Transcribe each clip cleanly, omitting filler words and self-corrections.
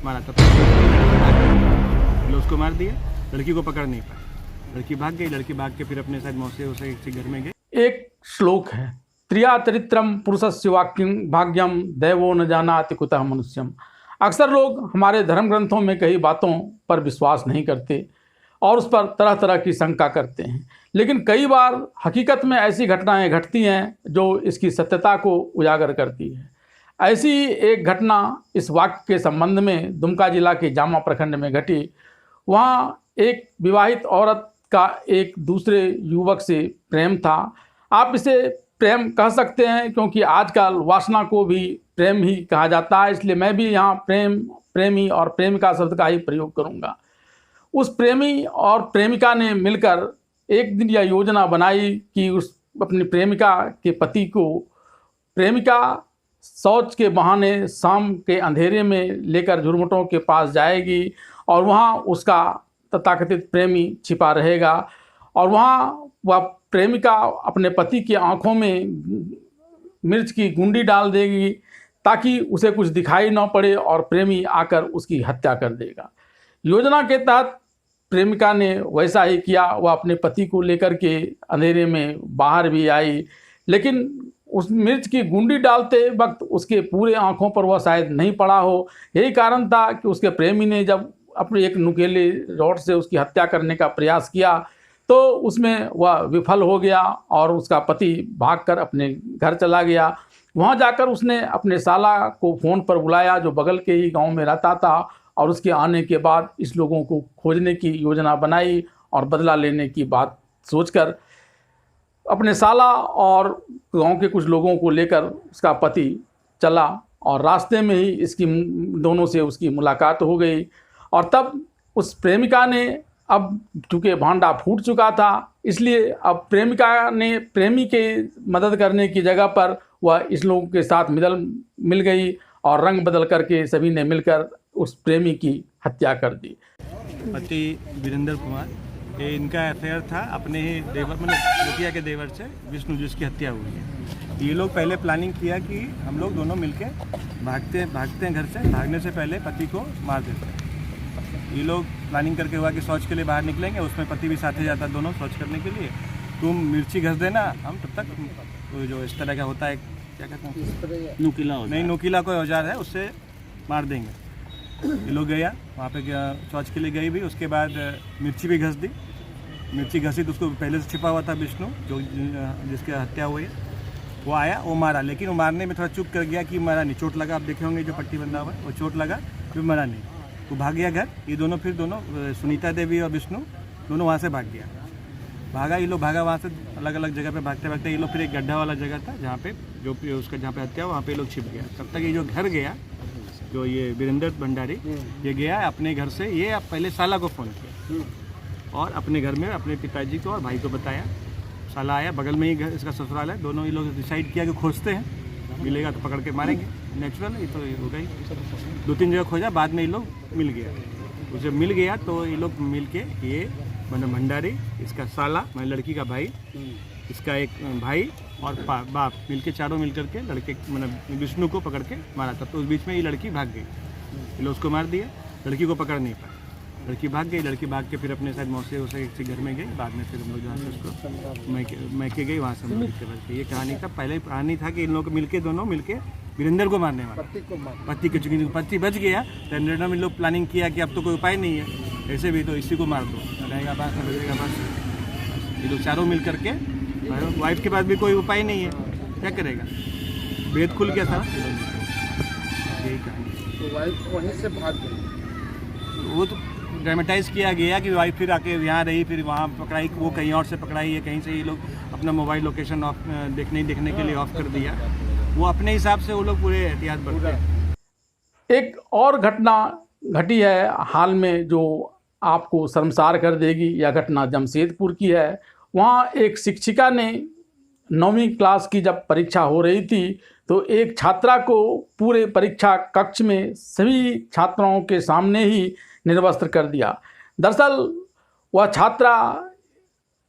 मारा था। तो उसको मार दिया, लड़की को पकड़ नहीं पाया, लड़की भाग गई। लड़की भाग के फिर अपने साथ मौसे उसे किसी घर में गई। एक श्लोक है, त्रिया चरित्रम पुरुषस्य वाक्यम भाग्यम दैवो न जानाति कुतः मनुष्यम। अक्सर लोग हमारे धर्म ग्रंथों में कई बातों पर विश्वास नहीं करते और उस पर तरह तरह की शंका करते हैं, लेकिन कई बार हकीकत में ऐसी घटनाएं घटती हैं जो इसकी सत्यता को उजागर करती है। ऐसी एक घटना इस वाक्य के संबंध में दुमका जिला के जामा प्रखंड में घटी। वहाँ एक विवाहित औरत का एक दूसरे युवक से प्रेम था। आप इसे प्रेम कह सकते हैं क्योंकि आजकल वासना को भी प्रेम ही कहा जाता है, इसलिए मैं भी यहाँ प्रेम, प्रेमी और प्रेमिका शब्द का ही प्रयोग करूँगा। उस प्रेमी और प्रेमिका ने मिलकर एक दिन यह योजना बनाई कि उस अपनी प्रेमिका के पति को प्रेमिका शौच के बहाने शाम के अंधेरे में लेकर झुरमुटों के पास जाएगी और वहाँ उसका तथाकथित प्रेमी छिपा रहेगा और वहाँ वह प्रेमिका अपने पति की आंखों में मिर्च की गुंडी डाल देगी ताकि उसे कुछ दिखाई न पड़े और प्रेमी आकर उसकी हत्या कर देगा। योजना के तहत प्रेमिका ने वैसा ही किया। वह अपने पति को लेकर के अंधेरे में बाहर भी आई, लेकिन उस मिर्च की गुंडी डालते वक्त उसके पूरे आंखों पर वह शायद नहीं पड़ा हो। यही कारण था कि उसके प्रेमी ने जब अपने एक नुकीले रॉड से उसकी हत्या करने का प्रयास किया तो उसमें वह विफल हो गया और उसका पति भागकर अपने घर चला गया। वहाँ जाकर उसने अपने साला को फ़ोन पर बुलाया जो बगल के ही गांव में रहता था और उसके आने के बाद इस लोगों को खोजने की योजना बनाई और बदला लेने की बात सोचकर अपने साला और गांव के कुछ लोगों को लेकर उसका पति चला और रास्ते में ही इसकी दोनों से उसकी मुलाकात हो गई। और तब उस प्रेमिका ने, अब चूँकि भांडा फूट चुका था इसलिए अब प्रेमिका ने प्रेमी के मदद करने की जगह पर वह इस लोगों के साथ मिल गई और रंग बदल करके सभी ने मिलकर उस प्रेमी की हत्या कर दी। पति वीरेंद्र कुमार, ये इनका अफेयर था अपने ही देवर, मतलब मुखिया के देवर से विष्णु, जिसकी हत्या हुई है। ये लोग पहले प्लानिंग किया कि हम लोग दोनों मिलके भागते हैं घर से। भागने से पहले पति को मार देते हैं। ये लोग प्लानिंग करके हुआ कि शौच के लिए बाहर निकलेंगे, उसमें पति भी साथ ही जाता है दोनों शौच करने के लिए। तुम मिर्ची घस देना, हम तब तक तो जो इस तरह का होता है, क्या कहते हैं, नुकीला कोई औजार है, उससे मार देंगे। ये लोग गया वहाँ पे, शौच के लिए गई भी। उसके बाद मिर्ची भी घस दी। मिर्ची घसी तो उसको पहले से छिपा हुआ था विष्णु, जो जिसकी हत्या हुई है, वो आया, वो मारा। लेकिन वो मारने में थोड़ा चूक कर गया कि मरा नहीं। चोट लगा, आप देखे होंगे जो पट्टी बंधा हुआ है, वो चोट लगा, फिर मरा नहीं। वो भाग गया घर। ये दोनों सुनीता देवी और विष्णु दोनों वहाँ से भाग गया। ये लोग भागा वहाँ से, अलग अलग जगह पे भागते भागते ये लोग फिर एक गड्ढा वाला जगह था जहाँ पे जहाँ पे हत्या, वहाँ पे लोग छिप गया। तब तक ये जो घर गया, जो ये वीरेंद्र भंडारी, ये गया अपने घर से। ये पहले साला को फ़ोन किया और अपने घर में अपने पिताजी को और भाई को बताया। साला आया, बगल में ही घर इसका ससुराल है। दोनों ये लोग डिसाइड किया कि खोजते हैं, मिलेगा तो पकड़ के मारेंगे। नेचुरल, ये तो हो गई। 2-3 जगह खोजा, बाद में ये लोग मिल गया। उसे मिल गया तो ये लोग मिल के, ये मतलब भंडारी, इसका साला, मतलब लड़की का भाई, इसका एक भाई और बाप मिल के, चारों मिल करके लड़के मतलब विष्णु को पकड़ के मारा था। तो उस बीच में ये लड़की भाग गई। ये लोग उसको मार दिया, लड़की को पकड़ नहीं पाया, लड़की भाग गई। लड़की भाग के फिर अपने साथ मौसे उसे किसी घर में गई। बाद में फिर हम लोग जहाँ से उसको मैके गई, वहाँ से हम लोग ये कहानी था। पहले ही कहानी था कि इन लोग दोनों मिलके वीरेंद्र को मारने वाला, पति को। चूंकि पति बच गया तो इन लोग प्लानिंग किया कि अब तो कोई उपाय नहीं है, ऐसे भी तो इसी को मार दो, रहेगा बस, बचेगा बस। ये लोग चारों मिल करके, वाइफ के पास भी कोई उपाय नहीं है, क्या करेगा, भेद खुल गया था। यही कहानी। तो वाइफ वहीं से भाग गई। वो तो ड्रामेटाइज किया गया कि वाइफ फिर आके यहाँ रही, फिर वहाँ पकड़ाई, वो कहीं और से पकड़ाई है, कहीं से ये लोग अपना मोबाइल लोकेशन ऑफ देखने के लिए ऑफ कर दिया। वो अपने हिसाब से वो लोग पूरे एहतियात बरते हैं। एक और घटना घटी है हाल में जो आपको शर्मसार कर देगी। यह घटना जमशेदपुर की है। वहाँ एक शिक्षिका ने 9वीं क्लास की जब परीक्षा हो रही थी तो एक छात्रा को पूरे परीक्षा कक्ष में सभी छात्राओं के सामने ही निर्वस्त्र कर दिया। दरअसल वह छात्रा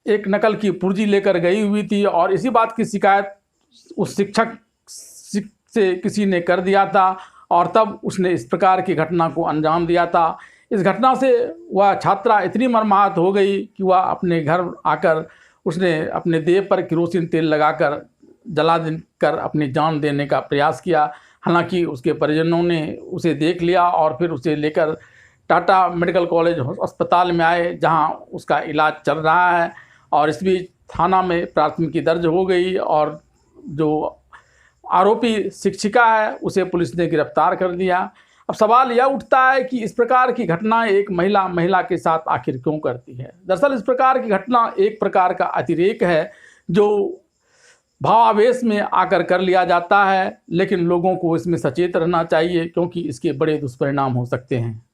एक नकल की पुर्जी लेकर गई हुई थी और इसी बात की शिकायत उस शिक्षक से किसी ने कर दिया था और तब उसने इस प्रकार की घटना को अंजाम दिया था। इस घटना से वह छात्रा इतनी मर्माहत हो गई कि वह अपने घर आकर उसने अपने देह पर केरोसिन तेल लगाकर जला कर अपनी जान देने का प्रयास किया। हालांकि उसके परिजनों ने उसे देख लिया और फिर उसे लेकर टाटा मेडिकल कॉलेज अस्पताल में आए, जहां उसका इलाज चल रहा है। और इस बीच थाना में प्राथमिकी दर्ज हो गई और जो आरोपी शिक्षिका है उसे पुलिस ने गिरफ्तार कर दिया। अब सवाल यह उठता है कि इस प्रकार की घटना एक महिला के साथ आखिर क्यों करती है। दरअसल इस प्रकार की घटना एक प्रकार का अतिरेक है जो भावावेश में आकर कर लिया जाता है, लेकिन लोगों को इसमें सचेत रहना चाहिए क्योंकि इसके बड़े दुष्परिणाम हो सकते हैं।